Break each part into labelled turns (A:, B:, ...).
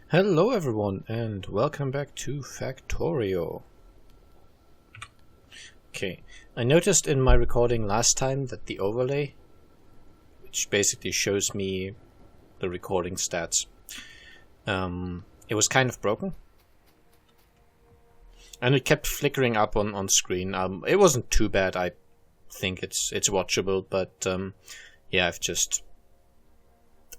A: Hello everyone and welcome back to Factorio. Okay, I noticed in my recording last time that the overlay, which basically shows me the recording stats, it was kind of broken. And it kept flickering up on screen. It wasn't too bad, I think it's watchable, but yeah,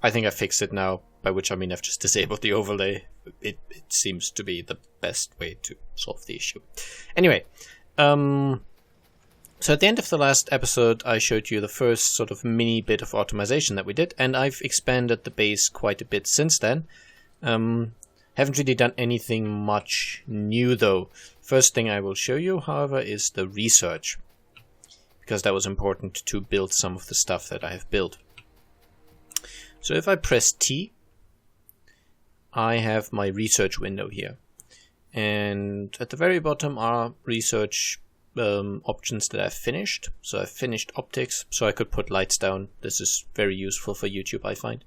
A: I think I fixed it now. By which I mean I've just disabled the overlay. It seems to be the best way to solve the issue. Anyway, so at the end of the last episode I showed you the first sort of mini bit of optimization that we did, and I've expanded the base quite a bit since then. Haven't really done anything much new though. First thing I will show you, however, is the research, because that was important to build some of the stuff that I have built. So if I press T, I have my research window here, and at the very bottom are research options that I've finished. So I've finished optics, so I could put lights down. This is very useful for YouTube, I find.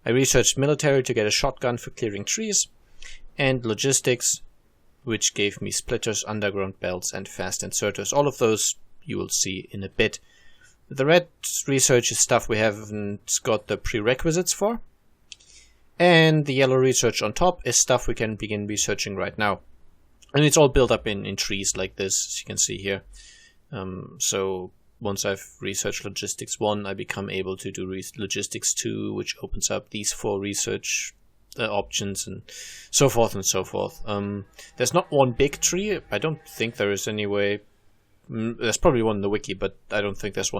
A: I researched military to get a shotgun for clearing trees, and logistics, which gave me splitters, underground belts, and fast inserters. All of those you will see in a bit. The red research is stuff we haven't got the prerequisites for. And the yellow research on top is stuff we can begin researching right now. And it's all built up in trees like this, as you can see here. So once I've researched logistics 1, I become able to do logistics 2, which opens up these 4 research options and so forth and so forth. There's not one big tree. I don't think there is any way. There's probably one in the wiki, but I don't think there's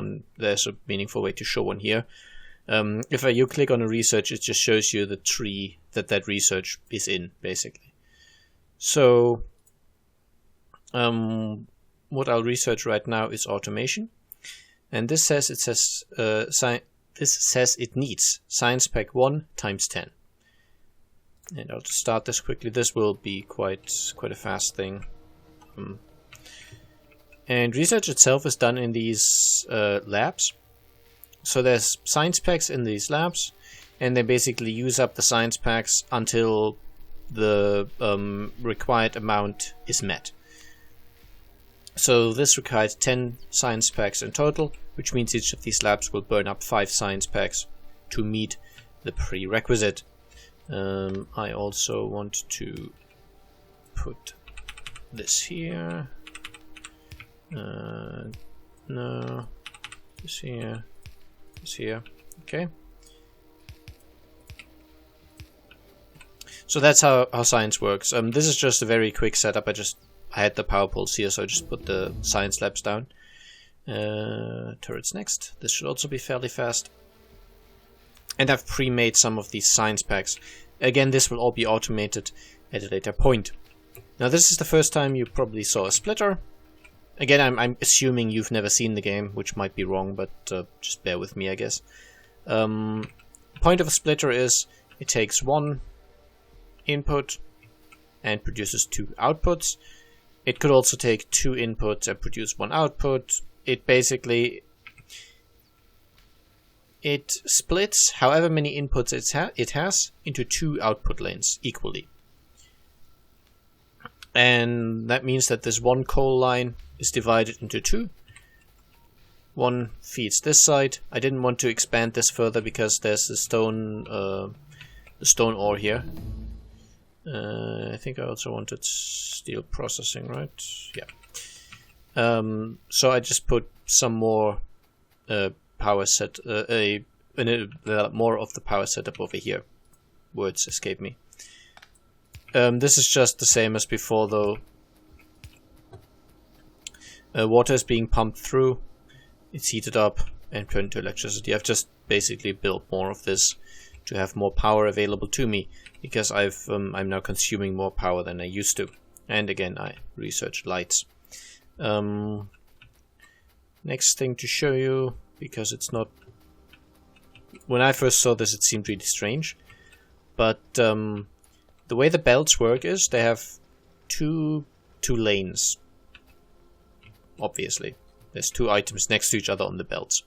A: a meaningful way to show one here. If you click on a research, it just shows you the tree that research is in, basically. So, what I'll research right now is automation, and this says it needs Science Pack 1 times 10. And I'll just start this quickly. This will be quite a fast thing. And research itself is done in these labs. So there's science packs in these labs, and they basically use up the science packs until the required amount is met. So this requires 10 science packs in total, which means each of these labs will burn up 5 science packs to meet the prerequisite. I also want to put this here. No, this here. Here, okay. So that's how science works. This is just a very quick setup. I had the power poles here, so I just put the science labs down. Turrets next. This should also be fairly fast. And I've pre-made some of these science packs. Again, this will all be automated at a later point. Now, this is the first time you probably saw a splitter. Again, I'm assuming you've never seen the game, which might be wrong, but just bear with me, I guess. Point of a splitter is it takes 1 input and produces 2 outputs. It could also take 2 inputs and produce 1 output. It splits however many inputs it has into 2 output lanes equally. And that means that this 1 coal line is divided into 2. 1 feeds this side. I didn't want to expand this further because there's the stone ore here. I think I also wanted steel processing, right? Yeah. So I just put some more power set, more of the power setup over here. Words escape me. This is just the same as before, though. Water is being pumped through, it's heated up and turned to electricity. I've just basically built more of this to have more power available to me, because I'm now consuming more power than I used to. And again, I researched lights. Next thing to show you, because it's not... When I first saw this, it seemed really strange, but the way the belts work is they have two lanes. Obviously, there's 2 items next to each other on the belts,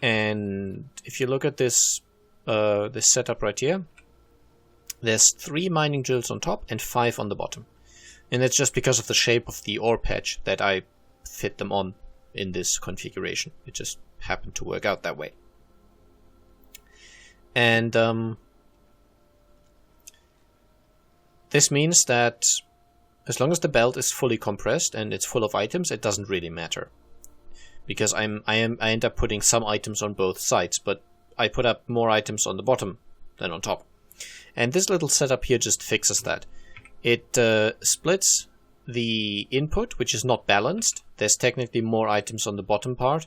A: and if you look at this this setup right here, there's 3 mining drills on top and 5 on the bottom. And it's just because of the shape of the ore patch that I fit them on in this configuration. It just happened to work out that way. And this means that as long as the belt is fully compressed and it's full of items, it doesn't really matter. Because I end up putting some items on both sides, but I put up more items on the bottom than on top. And this little setup here just fixes that. It splits the input, which is not balanced. There's technically more items on the bottom part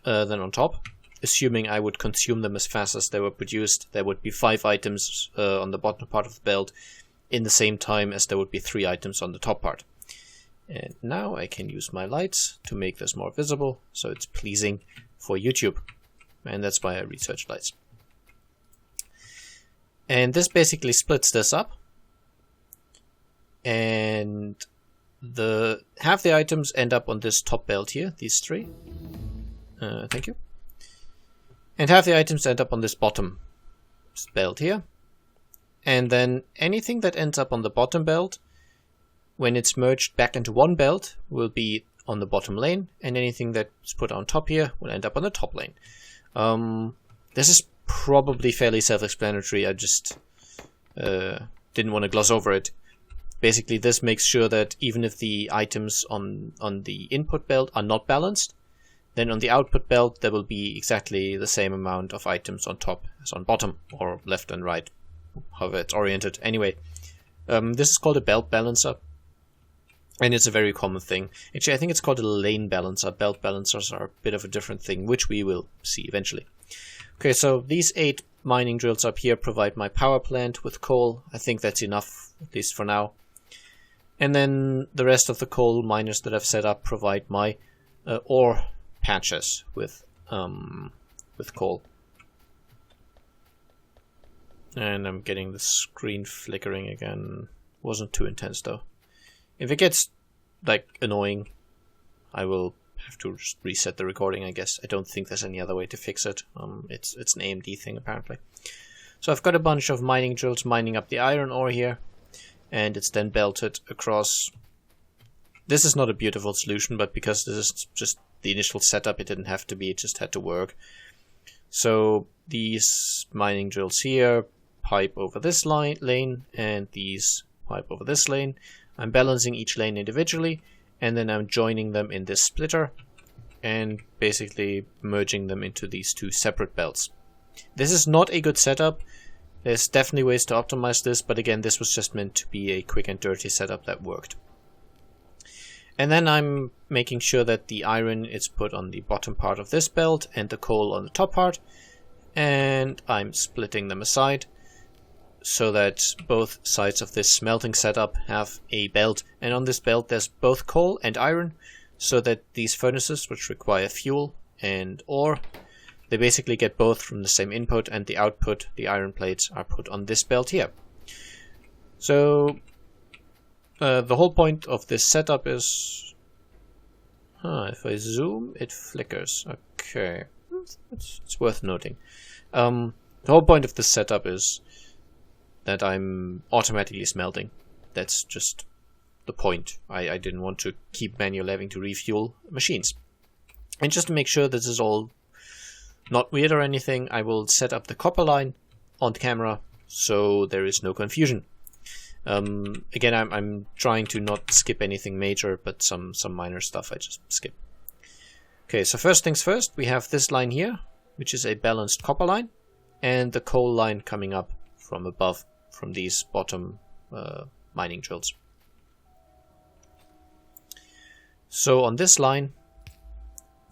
A: than on top. Assuming I would consume them as fast as they were produced, there would be 5 items on the bottom part of the belt in the same time as there would be 3 items on the top part. And now I can use my lights to make this more visible, so it's pleasing for YouTube. And that's why I research lights. And this basically splits this up. And half the items end up on this top belt here, these 3. Thank you. And half the items end up on this bottom belt here. And then anything that ends up on the bottom belt, when it's merged back into one belt, will be on the bottom lane. And anything that's put on top here will end up on the top lane. This is probably fairly self-explanatory. I just didn't want to gloss over it. Basically, this makes sure that even if the items on the input belt are not balanced, then on the output belt there will be exactly the same amount of items on top as on bottom, or left and right, however it's oriented. Anyway, this is called a belt balancer, and it's a very common thing. Actually, I think it's called a lane balancer. Belt balancers are a bit of a different thing, which we will see eventually. Okay, so these 8 mining drills up here provide my power plant with coal. I think that's enough, at least for now. And then the rest of the coal miners that I've set up provide my ore patches with coal. And I'm getting the screen flickering again. Wasn't too intense though. If it gets like annoying, I will have to just reset the recording, I guess. I don't think there's any other way to fix it. It's an AMD thing apparently. So I've got a bunch of mining drills mining up the iron ore here, and it's then belted across. This is not a beautiful solution, but because this is just the initial setup, it didn't have to be, it just had to work. So these mining drills here pipe over this lane, and these pipe over this lane. I'm balancing each lane individually, and then I'm joining them in this splitter and basically merging them into these 2 separate belts. This is not a good setup. There's definitely ways to optimize this, but again, this was just meant to be a quick and dirty setup that worked. And then I'm making sure that the iron is put on the bottom part of this belt and the coal on the top part, and I'm splitting them aside so that both sides of this smelting setup have a belt, and on this belt there's both coal and iron, so that these furnaces, which require fuel and ore, they basically get both from the same input, and the output, the iron plates, are put on this belt here. So the whole point of this setup is... if I zoom, it flickers. Okay, it's worth noting. The whole point of this setup is that I'm automatically smelting. That's just the point. I didn't want to keep manually having to refuel machines. And just to make sure this is all not weird or anything, I will set up the copper line on the camera so there is no confusion. Again, I'm trying to not skip anything major, but some minor stuff I just skip. Okay, so first things first, we have this line here, which is a balanced copper line, and the coal line coming up from above, from these bottom mining drills. So on this line,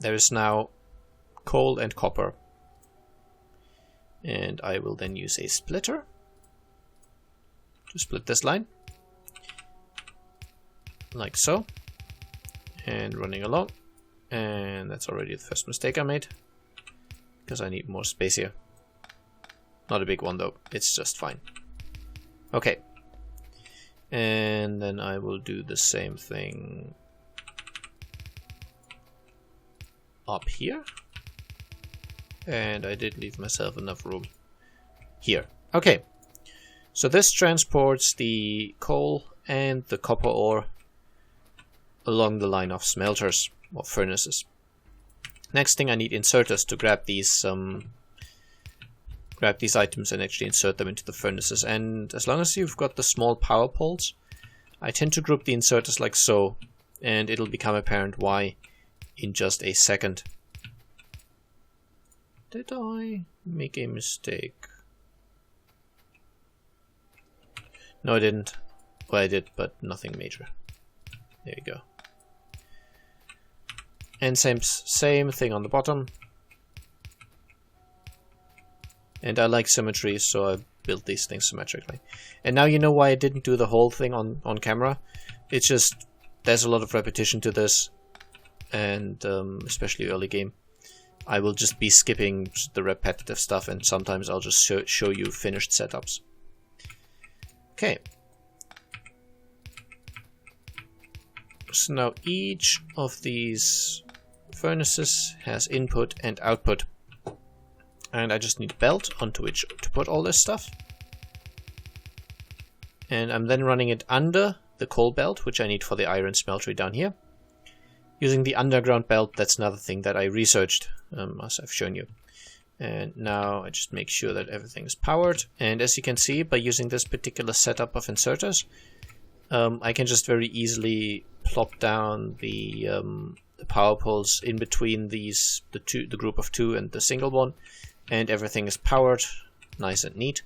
A: there is now coal and copper, and I will then use a splitter to split this line, like so, and running along. And that's already the first mistake I made, because I need more space here. Not a big one though, it's just fine. Okay, and then I will do the same thing up here, and I did leave myself enough room here. Okay, So this transports the coal and the copper ore along the line of smelters or furnaces. Next thing, I need inserters to grab these items and actually insert them into the furnaces. And as long as you've got the small power poles, I tend to group the inserters like so, and it'll become apparent why in just a second. Did I make a mistake? No, I didn't. Well, I did, but nothing major. There you go. And same thing on the bottom. And I like symmetry, so I built these things symmetrically. And now you know why I didn't do the whole thing on camera. It's just, there's a lot of repetition to this, and especially early game. I will just be skipping the repetitive stuff, and sometimes I'll just show you finished setups. Okay. So now each of these furnaces has input and output. And I just need a belt onto which to put all this stuff. And I'm then running it under the coal belt, which I need for the iron smeltery down here. Using the underground belt, that's another thing that I researched, as I've shown you. And now I just make sure that everything is powered. And as you can see, by using this particular setup of inserters, I can just very easily plop down the power poles in between the group of two and the single one, and everything is powered, nice and neat.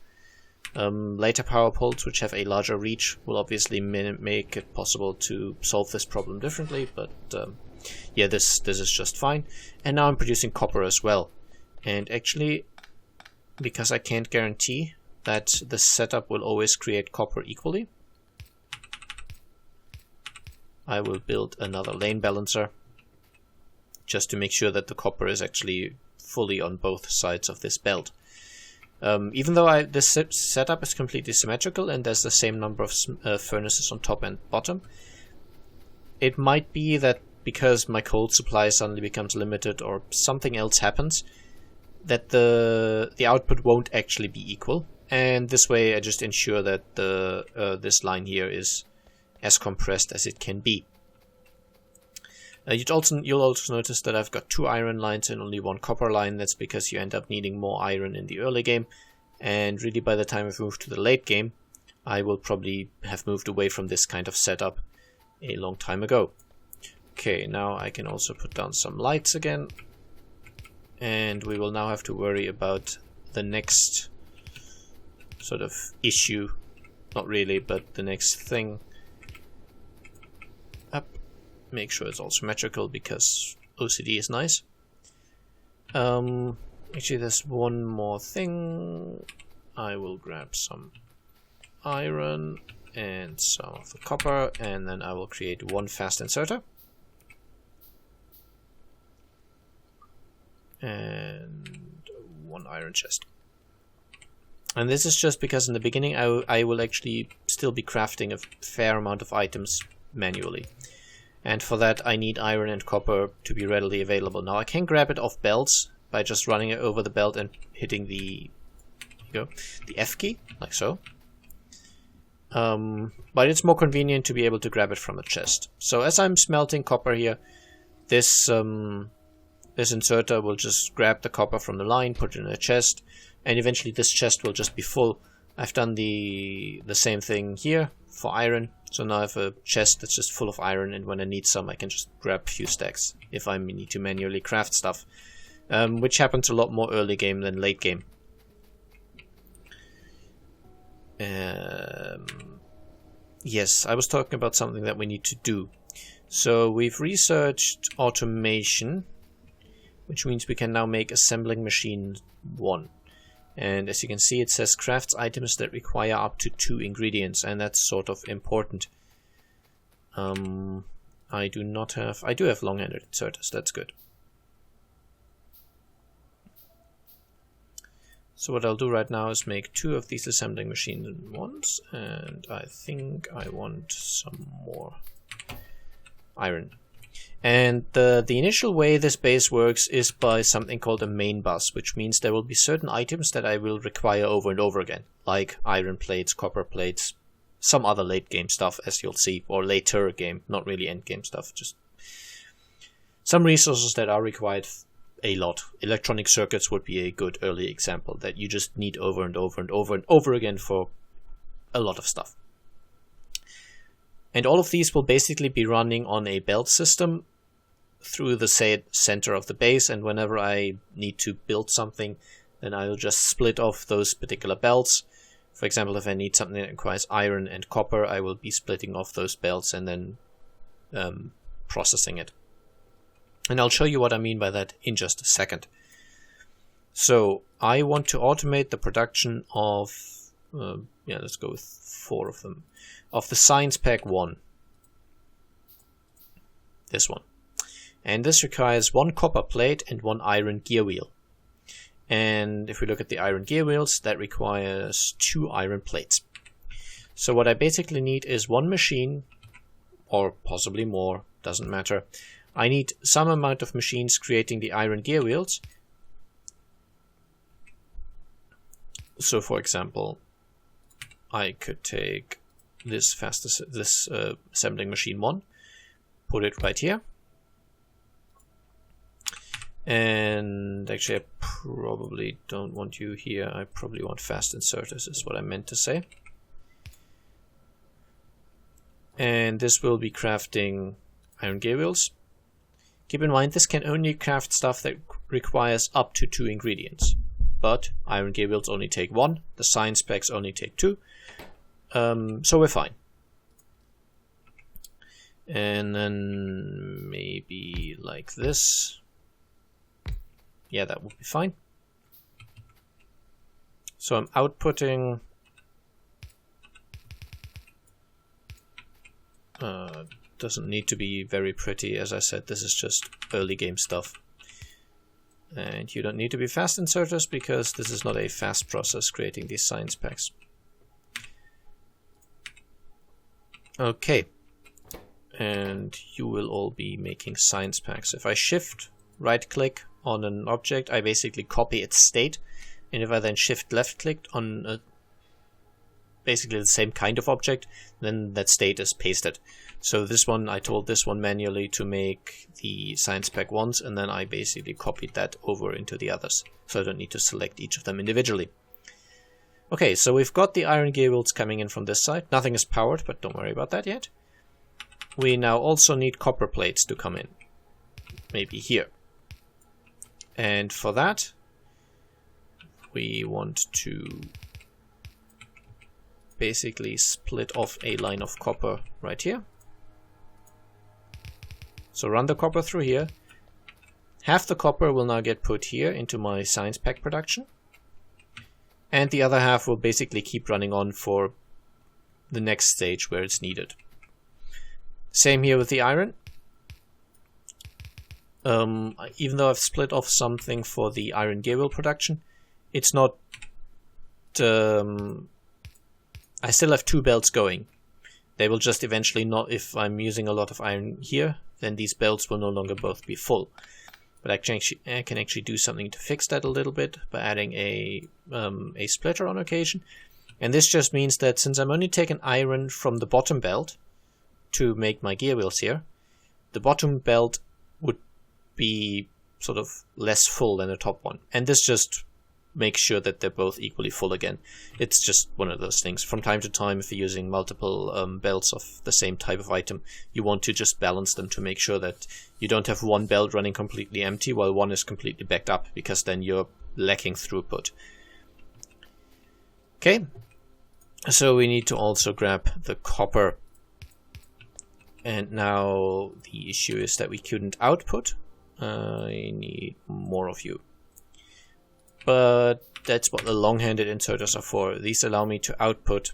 A: Later power poles, which have a larger reach, will obviously make it possible to solve this problem differently, but yeah, this is just fine. And now I'm producing copper as well. And actually, because I can't guarantee that the setup will always create copper equally, I will build another lane balancer just to make sure that the copper is actually fully on both sides of this belt. Even though this setup is completely symmetrical and there's the same number of furnaces on top and bottom, it might be that because my coal supply suddenly becomes limited or something else happens, that the output won't actually be equal. And this way I just ensure that this line here is as compressed as it can be. You'll also notice that I've got 2 iron lines and only 1 copper line. That's because you end up needing more iron in the early game, and really by the time I've moved to the late game, I will probably have moved away from this kind of setup a long time ago. Okay, now I can also put down some lights again, and we will now have to worry about the next sort of issue. Not really, but the next thing. Make sure it's all symmetrical because OCD is nice. Actually, there's one more thing. I will grab some iron and some of the copper, and then I will create 1 fast inserter. And 1 iron chest. And this is just because in the beginning I will actually still be crafting a fair amount of items manually. And for that I need iron and copper to be readily available. Now I can grab it off belts by just running it over the belt and hitting the F key, like so. But it's more convenient to be able to grab it from a chest. So as I'm smelting copper here, this inserter will just grab the copper from the line, put it in a chest, and eventually this chest will just be full. I've done the same thing here for iron. So now I have a chest that's just full of iron, and when I need some I can just grab a few stacks if I need to manually craft stuff, which happens a lot more early game than late game. Yes, I was talking about something that we need to do. So we've researched automation, which means we can now make assembling machine 1. And as you can see, it says crafts items that require up to 2 ingredients, and that's sort of important. I do have long-handed inserters, that's good. So what I'll do right now is make 2 of these assembling machines at once, and I think I want some more iron. And the initial way this base works is by something called a main bus, which means there will be certain items that I will require over and over again, like iron plates, copper plates, some other late game stuff, as you'll see, or later game, not really end game stuff, just some resources that are required a lot. Electronic circuits would be a good early example that you just need over and over and over and over again for a lot of stuff. And all of these will basically be running on a belt system through the center of the base, and whenever I need to build something, then I'll just split off those particular belts. For example, if I need something that requires iron and copper, I will be splitting off those belts and then processing it. And I'll show you what I mean by that in just a second. So I want to automate the production of, let's go with 4 of them, of the Science Pack 1. This one. And this requires 1 copper plate and 1 iron gear wheel. And if we look at the iron gear wheels, that requires 2 iron plates. So what I basically need is 1 machine, or possibly more, doesn't matter. I need some amount of machines creating the iron gear wheels. So for example, I could take this assembling machine 1, put it right here. And actually I probably don't want you here, I probably want fast inserters is what I meant to say. And this will be crafting iron gear wheels. Keep in mind this can only craft stuff that requires up to 2 ingredients. But iron gear wheels only take 1, the science packs only take 2. So we're fine. And then maybe like this. Yeah, that would be fine. So I'm outputting doesn't need to be very pretty, as I said, this is just early game stuff. And you don't need to be fast inserters because this is not a fast process creating these science packs. Okay. And you will all be making science packs. If I shift right click on an object, I basically copy its state, and if I then shift left click on basically the same kind of object, then that state is pasted. So this one, I told this one manually to make the science pack once, and then I basically copied that over into the others, so I don't need to select each of them individually. Okay, so we've got the iron gear wheels coming in from this side. Nothing is powered, but don't worry about that yet. We now also need copper plates to come in, maybe here. And for that, we want to basically split off a line of copper right here. So run the copper through here. Half the copper will now get put here into my science pack production. And the other half will basically keep running on for the next stage where it's needed. Same here with the iron. Even though I've split off something for the iron gear wheel production, it's not... I still have 2 belts going. They will just eventually not, if I'm using a lot of iron here, then these belts will no longer both be full. But I can actually do something to fix that a little bit by adding a splitter on occasion. And this just means that since I'm only taking iron from the bottom belt to make my gear wheels here, the bottom belt would be sort of less full than the top one. And this just makes sure that they're both equally full again. It's just one of those things. From time to time, if you're using multiple belts of the same type of item, you want to just balance them to make sure that you don't have one belt running completely empty while one is completely backed up, because then you're lacking throughput. Okay, so we need to also grab the copper. And now the issue is that we couldn't output. I need more of you. But that's what the long-handed inserters are for. These allow me to output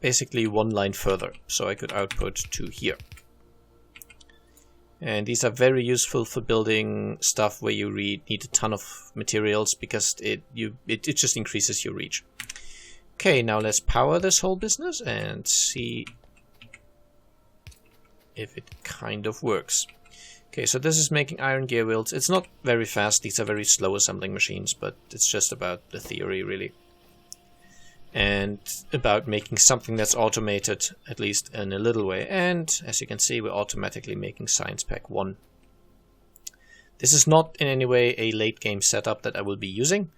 A: basically one line further. So I could output to here. And these are very useful for building stuff where you need a ton of materials, because it just increases your reach. Okay, now let's power this whole business and see if it kind of works. Okay, so this is making iron gear wheels. It's not very fast, these are very slow assembling machines, but it's just about the theory, really. And about making something that's automated, at least in a little way. And, as you can see, we're automatically making Science Pack 1. This is not in any way a late game setup that I will be using.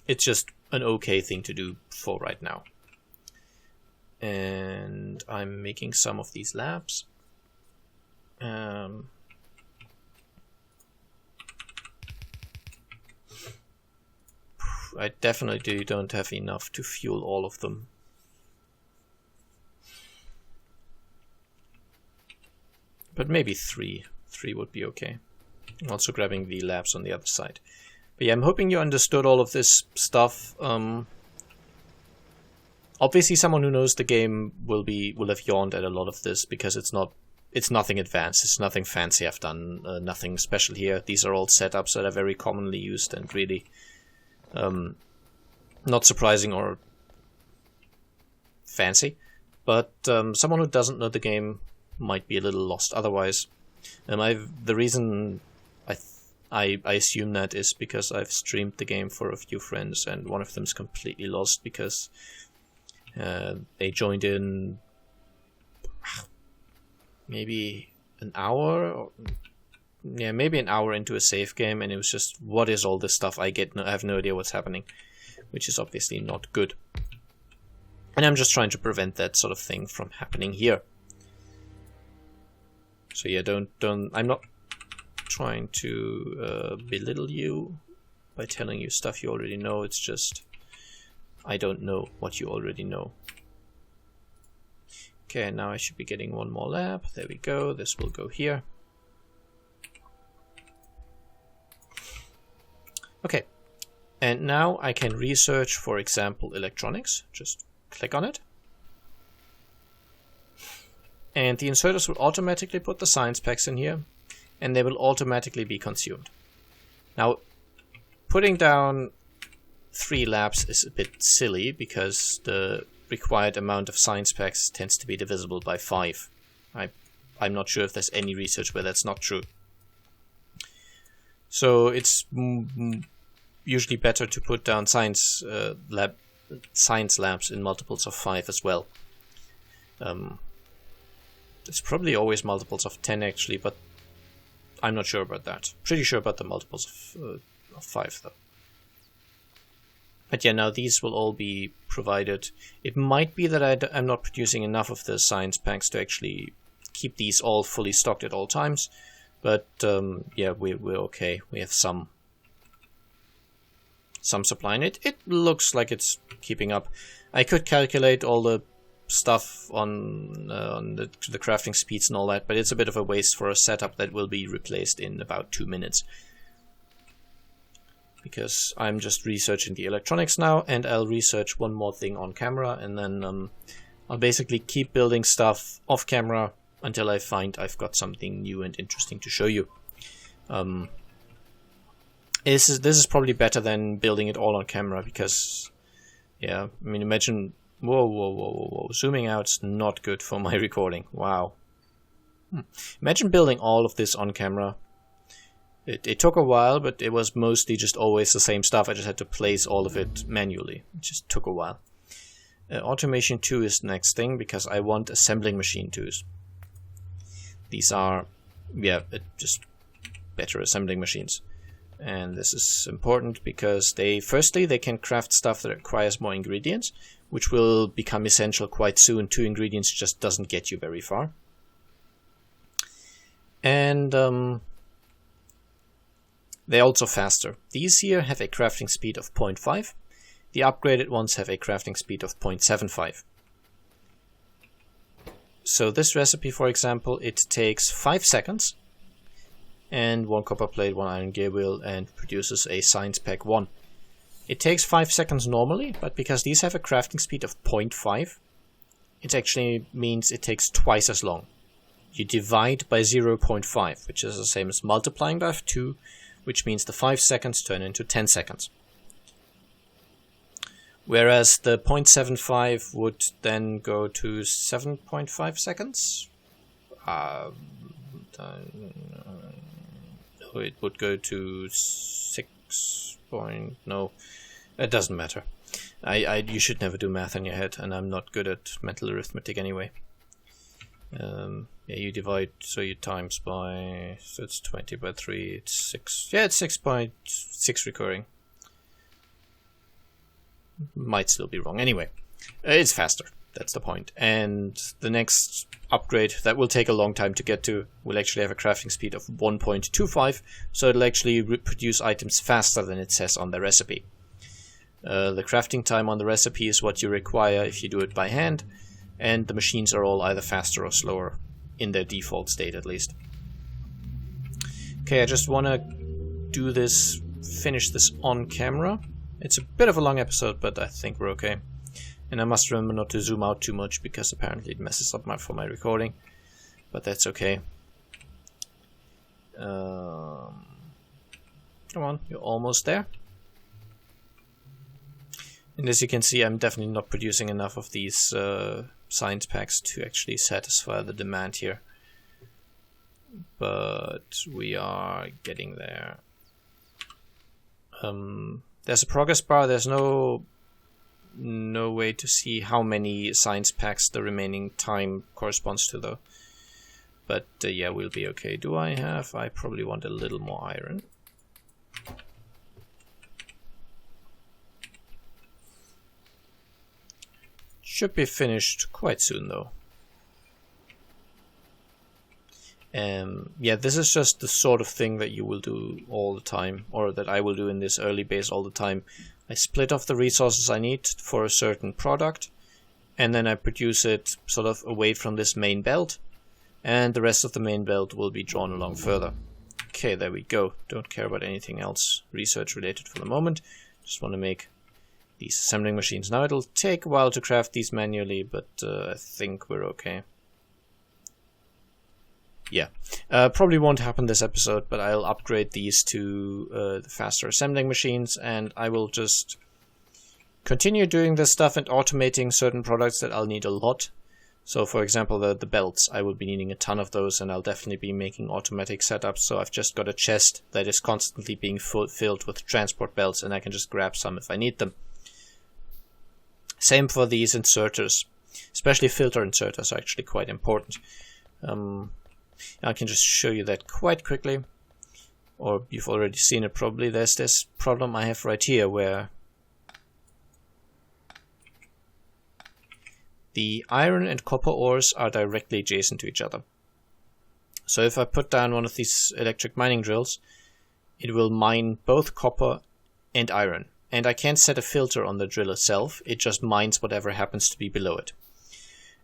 A: It's just an okay thing to do for right now. And I'm making some of these labs. I definitely don't have enough to fuel all of them. But maybe 3. 3 would be okay. I'm also grabbing the labs on the other side. But yeah, I'm hoping you understood all of this stuff. Obviously someone who knows the game will have yawned at a lot of this, because it's nothing advanced, it's nothing fancy I've done, nothing special here. These are all setups that are very commonly used and really not surprising or fancy. But someone who doesn't know the game might be a little lost otherwise. The reason I assume that is because I've streamed the game for a few friends, and one of them's completely lost because they joined in maybe an hour, or, yeah, maybe an hour into a save game, and it was just, what is all this stuff? I have no idea what's happening, which is obviously not good. And I'm just trying to prevent that sort of thing from happening here. So yeah, I'm not trying to belittle you by telling you stuff you already know. It's just, I don't know what you already know. Okay, now I should be getting one more lab. There we go. This will go here. Okay, and now I can research, for example, electronics. Just click on it. And the inserters will automatically put the science packs in here, and they will automatically be consumed. Now, putting down 3 labs is a bit silly, because the required amount of science packs tends to be divisible by 5. I'm not sure if there's any research where that's not true. So it's usually better to put down science labs in multiples of 5 as well. It's probably always multiples of 10 actually, but I'm not sure about that. Pretty sure about the multiples of 5 though. But yeah, now these will all be provided. It might be that I'm not producing enough of the science packs to actually keep these all fully stocked at all times. But yeah, we're okay. We have some supply in it. It looks like it's keeping up. I could calculate all the stuff on the crafting speeds and all that, but it's a bit of a waste for a setup that will be replaced in about 2 minutes. Because I'm just researching the electronics now, and I'll research one more thing on camera, and then I'll basically keep building stuff off camera until I find I've got something new and interesting to show you. This is probably better than building it all on camera, because yeah, I mean, imagine, whoa, zooming out's not good for my recording. Wow. Imagine building all of this on camera. It took a while, but it was mostly just always the same stuff. I just had to place all of it manually. It just took a while. Automation 2 is the next thing, because I want assembling machine 2s. These are, yeah, just better assembling machines. And this is important because firstly, they can craft stuff that requires more ingredients, which will become essential quite soon. 2 ingredients just doesn't get you very far. And they're also faster. These here have a crafting speed of 0.5. The upgraded ones have a crafting speed of 0.75. So this recipe, for example, it takes 5 seconds and 1 copper plate, 1 iron gear wheel, and produces a science pack 1. It takes 5 seconds normally, but because these have a crafting speed of 0.5, it actually means it takes twice as long. You divide by 0.5, which is the same as multiplying by 2, which means the 5 seconds turn into 10 seconds. Whereas the 0.75 would then go to 7.5 seconds. No, it would go to 6 point... No, it doesn't matter. You should never do math in your head, and I'm not good at mental arithmetic anyway. Yeah, you divide, so you times by... So it's 20 by 3, it's 6... Yeah, it's 6.6 recurring. Might still be wrong. Anyway, it's faster. That's the point. And the next upgrade that will take a long time to get to will actually have a crafting speed of 1.25, so it'll actually produce items faster than it says on the recipe. The crafting time on the recipe is what you require if you do it by hand, and the machines are all either faster or slower, in their default state at least. Okay, I just want to do this, finish this on camera. It's a bit of a long episode, but I think we're okay. And I must remember not to zoom out too much, because apparently it messes up for my recording. But that's okay. Come on, you're almost there. And as you can see, I'm definitely not producing enough of these science packs to actually satisfy the demand here. But we are getting there. There's a progress bar. There's no way to see how many science packs the remaining time corresponds to, though. But yeah, we'll be okay. Do I have? I probably want a little more iron. Should be finished quite soon, though. Yeah, this is just the sort of thing that you will do all the time, or that I will do in this early base all the time. I split off the resources I need for a certain product, and then I produce it sort of away from this main belt, and the rest of the main belt will be drawn along further. Okay, there we go. Don't care about anything else research related for the moment. Just want to make these assembling machines. Now it'll take a while to craft these manually, but I think we're okay. Yeah, probably won't happen this episode, but I'll upgrade these to the faster assembling machines, and I will just continue doing this stuff and automating certain products that I'll need a lot. So for example, the belts, I will be needing a ton of those, and I'll definitely be making automatic setups. So I've just got a chest that is constantly being filled with transport belts, and I can just grab some if I need them. Same for these inserters, especially filter inserters are actually quite important. I can just show you that quite quickly, or you've already seen it probably. There's this problem I have right here where the iron and copper ores are directly adjacent to each other. So if I put down one of these electric mining drills, it will mine both copper and iron. And I can't set a filter on the drill itself, it just mines whatever happens to be below it.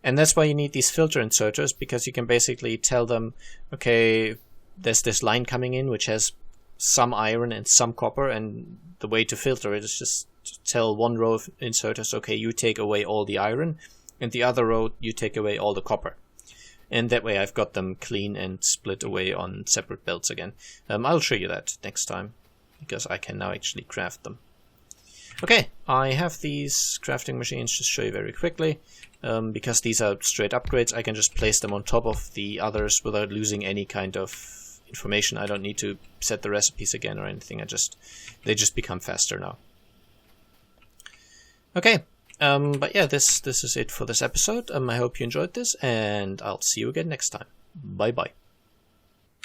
A: And that's why you need these filter inserters, because you can basically tell them, okay, there's this line coming in which has some iron and some copper, and the way to filter it is just to tell one row of inserters, okay, you take away all the iron, and the other row you take away all the copper. And that way I've got them clean and split away on separate belts again. I'll show you that next time, because I can now actually craft them. Okay, I have these crafting machines, just show you very quickly. Because these are straight upgrades, I can just place them on top of the others without losing any kind of information. I don't need to set the recipes again or anything. They just become faster now. Okay, but yeah, this is it for this episode. I hope you enjoyed this, and I'll see you again next time. Bye bye.